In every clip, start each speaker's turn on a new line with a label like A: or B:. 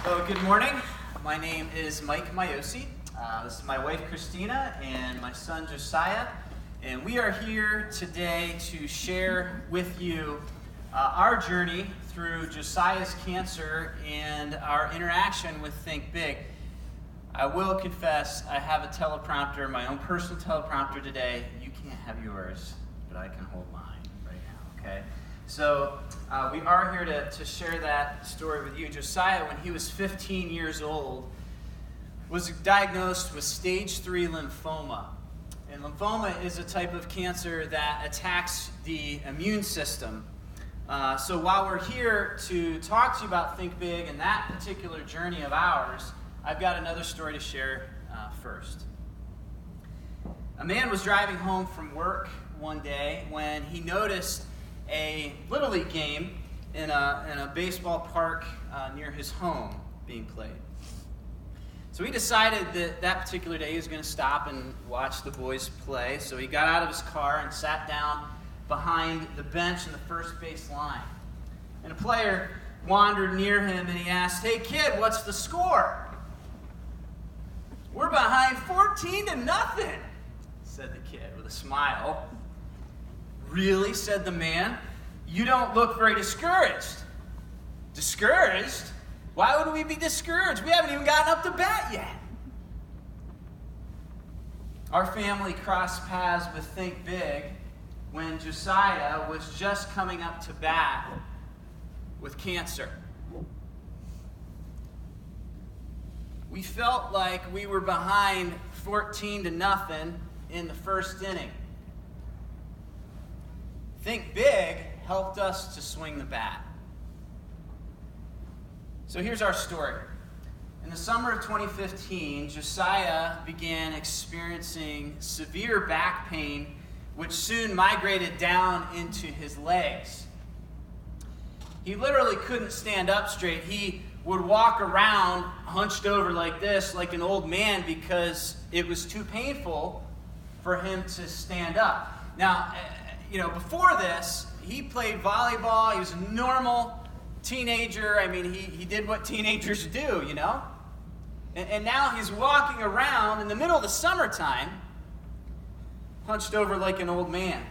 A: Well, good morning. My name is Mike Miosi. This is my wife Christina and my son Josiah. And we are here today to share with you our journey through Josiah's cancer and our interaction with Think Big. I will confess I have a teleprompter, my own personal teleprompter today. You can't have yours, but I can hold mine right now, okay? So we are here to share that story with you. Josiah, when he was 15 years old, was diagnosed with stage 3 lymphoma. And lymphoma is a type of cancer that attacks the immune system. So while we're here to talk to you about Think Big and that particular journey of ours, I've got another story to share first. A man was driving home from work one day when he noticed a Little League game in a baseball park near his home being played. So he decided that particular day he was going to stop and watch the boys play. So he got out of his car and sat down behind the bench in the first base line. And a player wandered near him and he asked, "Hey kid, what's the score?" "We're behind 14-0, said the kid with a smile. "Really?" said the man. "You don't look very discouraged." "Discouraged? Why would we be discouraged? We haven't even gotten up to bat yet." Our family crossed paths with Think Big when Josiah was just coming up to bat with cancer. We felt like we were behind 14-0 in the first inning. Think Big helped us to swing the bat. So here's our story. In the summer of 2015, Josiah began experiencing severe back pain, which soon migrated down into his legs. He literally couldn't stand up straight. He would walk around hunched over like this, like an old man, because it was too painful for him to stand up. Now, before this, he played volleyball. He was a normal teenager. I mean, he did what teenagers do, And now he's walking around in the middle of the summertime, hunched over like an old man.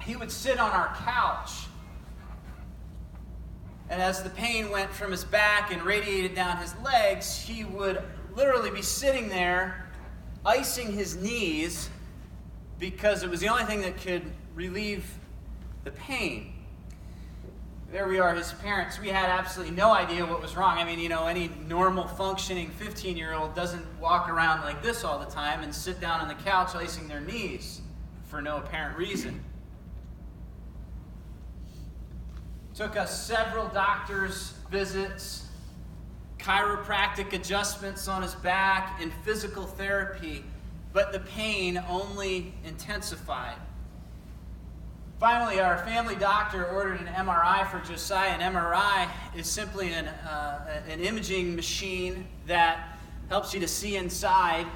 A: He would sit on our couch, and as the pain went from his back and radiated down his legs, he would literally be sitting there, icing his knees, because it was the only thing that could relieve the pain. There we are, his parents. We had absolutely no idea what was wrong. I mean, any normal functioning 15-year-old doesn't walk around like this all the time and sit down on the couch icing their knees for no apparent reason. Took us several doctor's visits, chiropractic adjustments on his back, and physical therapy, but the pain only intensified. Finally, our family doctor ordered an MRI for Josiah. An MRI is simply an imaging machine that helps you to see inside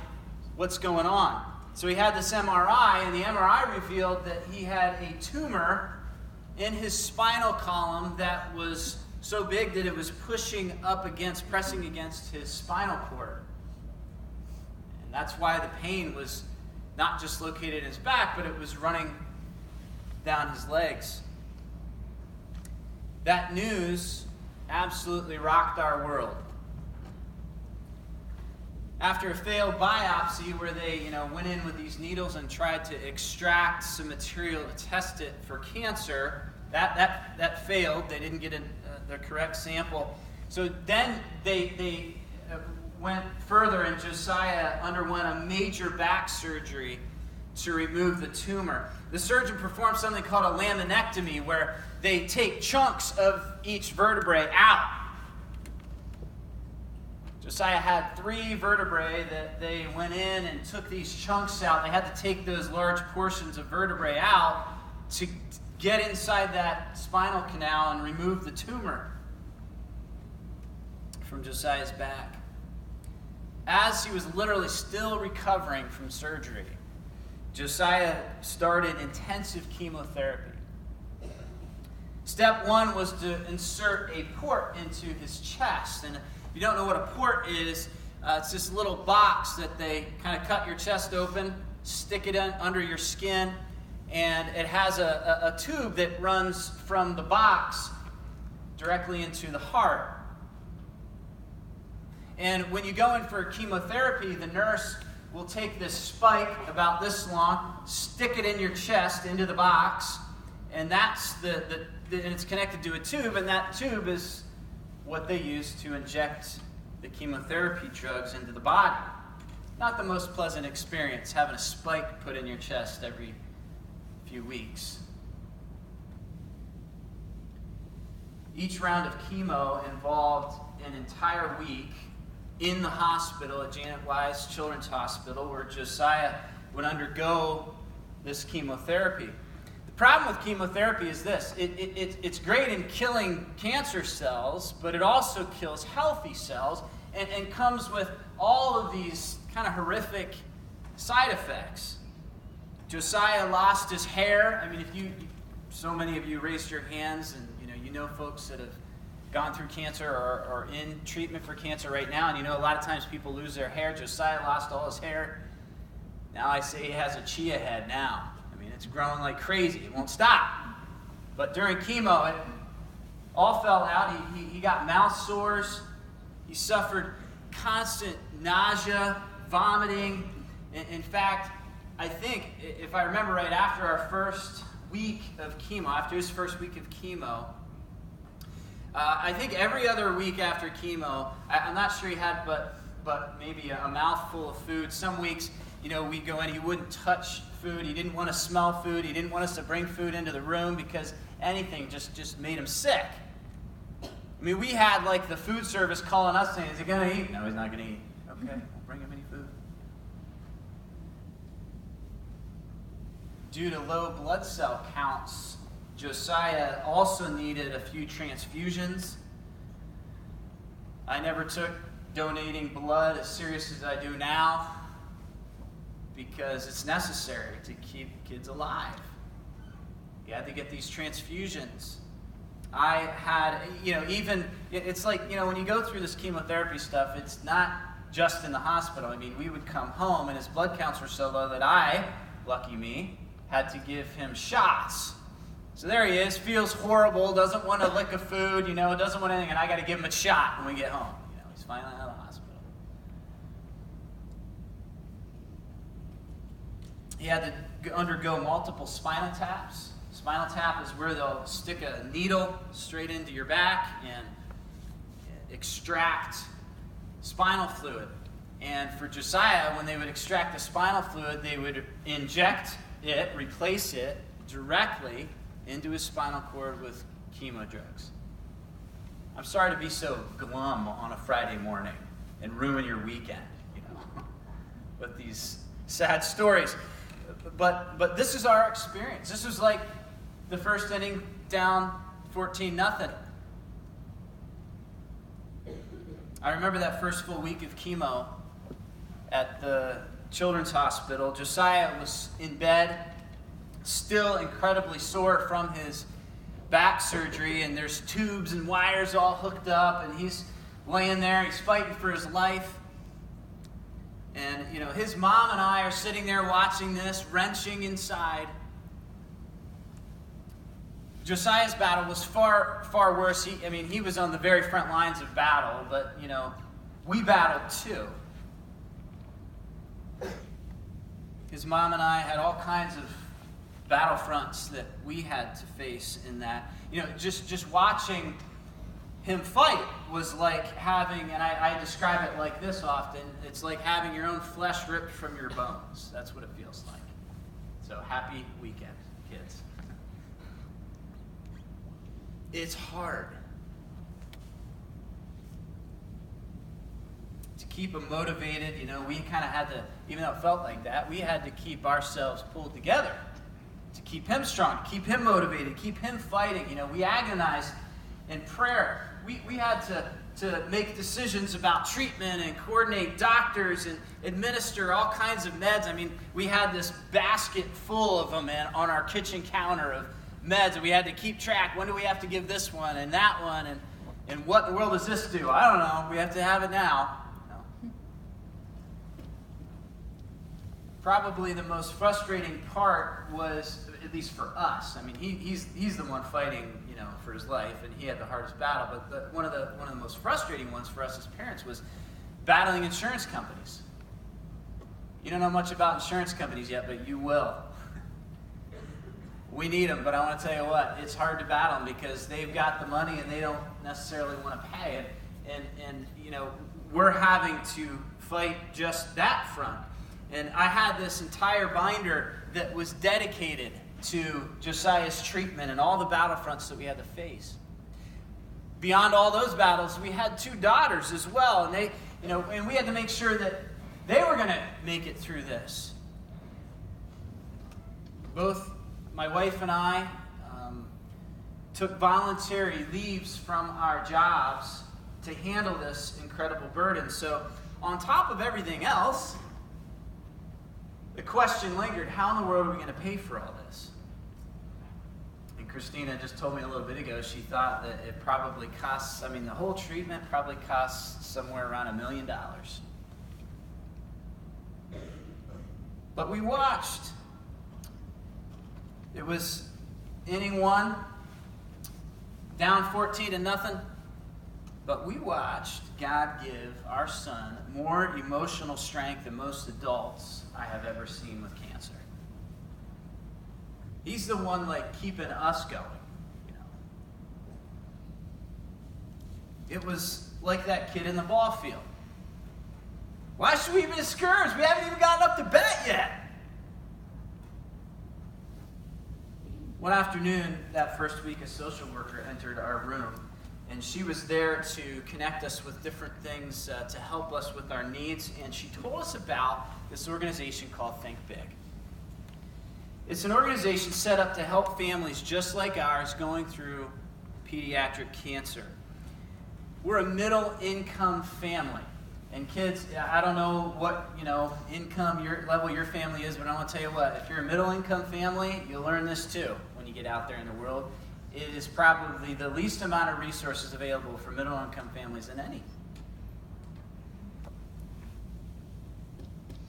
A: what's going on. So he had this MRI, and the MRI revealed that he had a tumor in his spinal column that was so big that it was pressing against his spinal cord. And that's why the pain was not just located in his back, but it was running down his legs. That news absolutely rocked our world. After a failed biopsy where they, went in with these needles and tried to extract some material to test it for cancer, that failed. They didn't get the correct sample. So then they went further, and Josiah underwent a major back surgery to remove the tumor. The surgeon performed something called a laminectomy, where they take chunks of each vertebrae out. Josiah had 3 vertebrae that they went in and took these chunks out. They had to take those large portions of vertebrae out to get inside that spinal canal and remove the tumor from Josiah's back. As he was literally still recovering from surgery, Josiah started intensive chemotherapy. Step one was to insert a port into his chest. And if you don't know what a port is, it's this little box that they kind of cut your chest open, stick it in under your skin, and it has a tube that runs from the box directly into the heart. And when you go in for chemotherapy, the nurse will take this spike about this long, stick it in your chest into the box, and that's and it's connected to a tube, and that tube is what they use to inject the chemotherapy drugs into the body. Not the most pleasant experience, having a spike put in your chest every few weeks. Each round of chemo involved an entire week in the hospital at Janet Wise Children's Hospital, where Josiah would undergo this chemotherapy. The problem with chemotherapy is this. It's great in killing cancer cells, but it also kills healthy cells and comes with all of these kind of horrific side effects. Josiah lost his hair. I mean, so many of you raised your hands, and you know folks that have gone through cancer or are in treatment for cancer right now, and a lot of times people lose their hair. Josiah lost all his hair. Now I say he has a chia head now. I mean, it's growing like crazy. It won't stop. But during chemo, it all fell out. He got mouth sores. He suffered constant nausea, vomiting. In fact, I think, if I remember right, after our first week of chemo, after his first week of chemo, I think every other week after chemo, I'm not sure he had but maybe a mouthful of food. Some weeks, we'd go in, he wouldn't touch food. He didn't want to smell food. He didn't want us to bring food into the room because anything just made him sick. I mean, we had like the food service calling us saying, is he going to eat? No, he's not going to eat. Okay, we'll bring him any food. Due to low blood cell counts, Josiah also needed a few transfusions. I never took donating blood as serious as I do now because it's necessary to keep kids alive. You had to get these transfusions. I had, it's like, when you go through this chemotherapy stuff, it's not just in the hospital. I mean, we would come home and his blood counts were so low that I, lucky me, had to give him shots. So there he is, feels horrible, doesn't want to lick a food, doesn't want anything, and I got to give him a shot when we get home. He's finally out of the hospital. He had to undergo multiple spinal taps. Spinal tap is where they'll stick a needle straight into your back and extract spinal fluid. And for Josiah, when they would extract the spinal fluid, they would inject it, replace it directly into his spinal cord with chemo drugs. I'm sorry to be so glum on a Friday morning and ruin your weekend, with these sad stories. But this is our experience. This was like the first inning down 14-0. I remember that first full week of chemo at the Children's Hospital. Josiah was in bed, still incredibly sore from his back surgery, and there's tubes and wires all hooked up, and he's laying there, he's fighting for his life. And, his mom and I are sitting there watching this, wrenching inside. Josiah's battle was far, far worse. He was on the very front lines of battle, but, we battled too. His mom and I had all kinds of battlefronts that we had to face in that. Just watching him fight was like having, and I describe it like this often, it's like having your own flesh ripped from your bones. That's what it feels like. So happy weekend, kids. It's hard to keep him motivated. We kind of had to, even though it felt like that, we had to keep ourselves pulled together to keep him strong, to keep him motivated, keep him fighting. We agonized in prayer. We had to make decisions about treatment and coordinate doctors and administer all kinds of meds. We had this basket full of them on our kitchen counter meds, and we had to keep track. When do we have to give this one and that one? And what in the world does this do? I don't know. We have to have it now. No. Probably the most frustrating part was, at least for us, I mean, he's the one fighting, for his life, and he had the hardest battle. But one of the most frustrating ones for us as parents was battling insurance companies. You don't know much about insurance companies yet, but you will. We need them, but I want to tell you what, it's hard to battle them because they've got the money and they don't necessarily want to pay it. And we're having to fight just that front. And I had this entire binder that was dedicated to Josiah's treatment and all the battlefronts that we had to face. Beyond all those battles, we had 2 daughters as well, and they, and we had to make sure that they were going to make it through this. Both my wife and I took voluntary leaves from our jobs to handle this incredible burden. So on top of everything else, the question lingered, how in the world are we going to pay for all this? And Christina just told me a little bit ago, she thought that it probably costs, the whole treatment probably costs somewhere around $1 million. But we watched. It was inning 1, down 14-0. But we watched God give our son more emotional strength than most adults I have ever seen with cancer. He's the one keeping us going. It was like that kid in the ball field. Why should we be discouraged? We haven't even gotten up to bat yet. One afternoon, that first week, a social worker entered our room, and she was there to connect us with different things to help us with our needs, and she told us about this organization called Think Big. It's an organization set up to help families just like ours going through pediatric cancer. We're a middle-income family. And kids, I don't know what, income level your family is, but I want to tell you what, if you're a middle-income family, you'll learn this too when you get out there in the world. It is probably the least amount of resources available for middle-income families than any.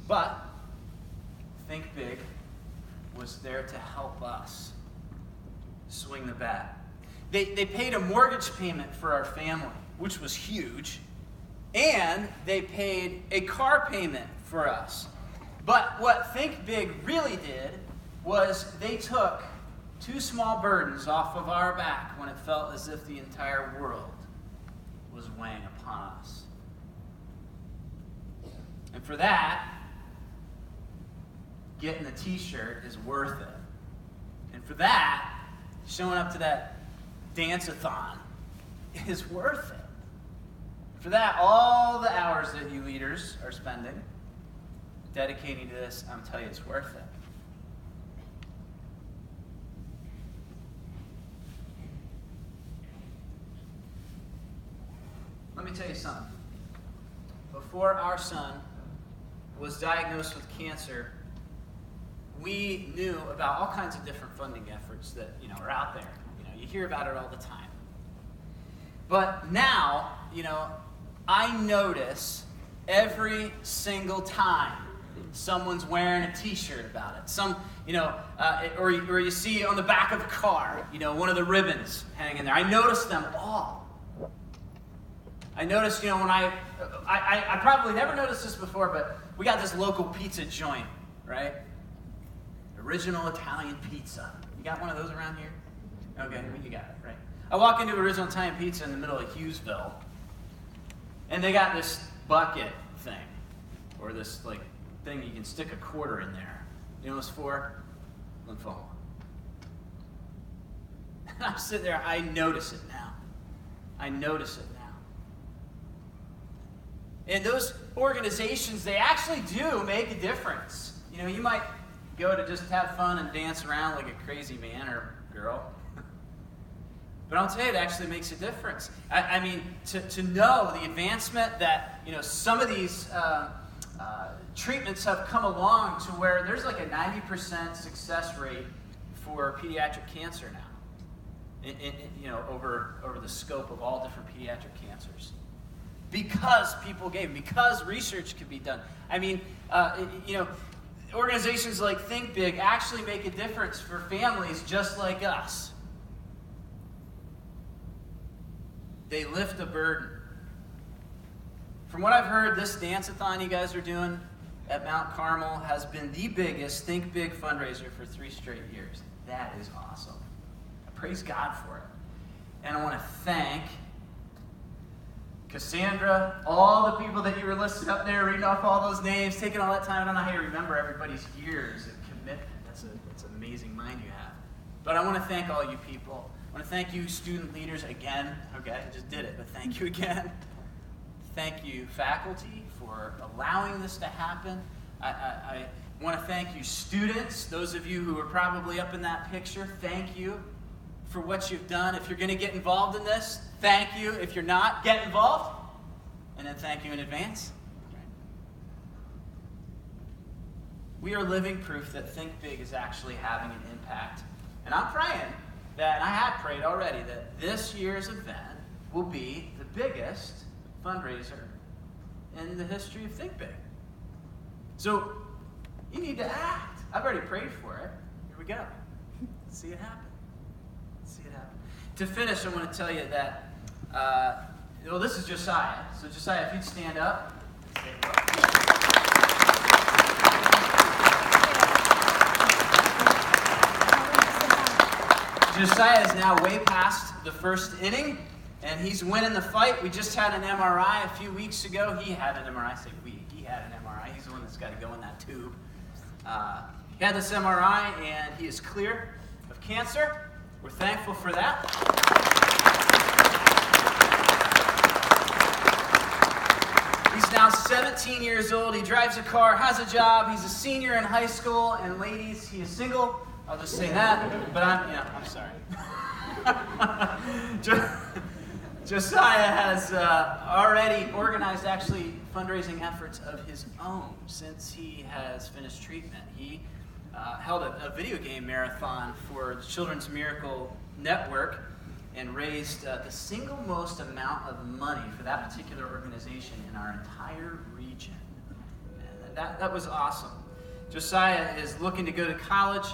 A: But Think Big was there to help us swing the bat. They paid a mortgage payment for our family, which was huge. And they paid a car payment for us. But what Think Big really did was they took 2 small burdens off of our back when it felt as if the entire world was weighing upon us. And for that, getting the t-shirt is worth it. And for that, showing up to that dance-a-thon is worth it. For that, all the hours that you leaders are spending dedicating to this, I'm telling you, it's worth it. Let me tell you something. Before our son was diagnosed with cancer, we knew about all kinds of different funding efforts that are out there. You hear about it all the time. But now, I notice every single time someone's wearing a t-shirt about it. Or you see on the back of a car, one of the ribbons hanging there. I notice them all. I noticed, when I probably never noticed this before, but we got this local pizza joint, right? Original Italian Pizza. You got one of those around here? Okay, you got it, right? I walk into Original Italian Pizza in the middle of Hughesville, and they got this bucket thing, or this thing you can stick a quarter in there. You know what it's for? Lymphoma. And I'm sitting there, I notice it now. And those organizations, they actually do make a difference. You might go to just have fun and dance around like a crazy man or girl. But I'll tell you, it actually makes a difference. To know the advancement that, some of these treatments have come along to where there's like a 90% success rate for pediatric cancer now, over the scope of all different pediatric cancers. Because people gave, because research could be done. I mean, organizations like Think Big actually make a difference for families just like us. They lift a burden. From what I've heard, this dance-a-thon you guys are doing at Mount Carmel has been the biggest Think Big fundraiser for 3 straight years. That is awesome. I praise God for it. And I want to thank Cassandra, all the people that you were listed up there, reading off all those names, taking all that time. I don't know how you remember everybody's years of commitment. That's an amazing mind you have. But I want to thank all you people. I want to thank you student leaders again. Okay, I just did it, but thank you again. Thank you, faculty, for allowing this to happen. I want to thank you, students, those of you who are probably up in that picture. Thank you for what you've done. If you're going to get involved in this, thank you. If you're not, get involved. And then thank you in advance. We are living proof that Think Big is actually having an impact. And I'm praying that, and I have prayed already, that this year's event will be the biggest fundraiser in the history of Think Big. So you need to act. I've already prayed for it. Here we go. Let's see it happen. Let's see it happen. To finish, I want to tell you that, this is Josiah. So Josiah, if you'd stand up. Josiah is now way past the first inning, and he's winning the fight. We just had an MRI a few weeks ago. He had an MRI. I say we. He had an MRI. He's the one that's got to go in that tube. He had this MRI, and he is clear of cancer. We're thankful for that. He's now 17 years old. He drives a car, has a job. He's a senior in high school. And ladies, he is single. I'll just say that. But I'm sorry. Josiah has already organized actually fundraising efforts of his own since he has finished treatment. He held a video game marathon for the Children's Miracle Network and raised the single most amount of money for that particular organization in our entire region. And that was awesome. Josiah is looking to go to college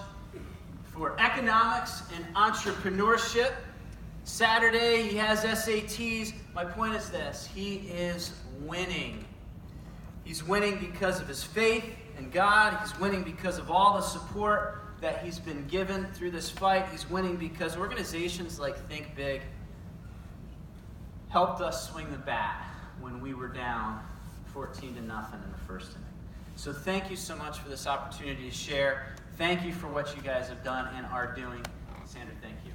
A: for economics and entrepreneurship. Saturday, he has SATs. My point is this: he is winning. He's winning because of his faith in God. He's winning because of all the support that he's been given through this fight. He's winning because organizations like Think Big helped us swing the bat when we were down 14-0 in the first inning. So thank you so much for this opportunity to share. Thank you for what you guys have done and are doing. Sandra, thank you.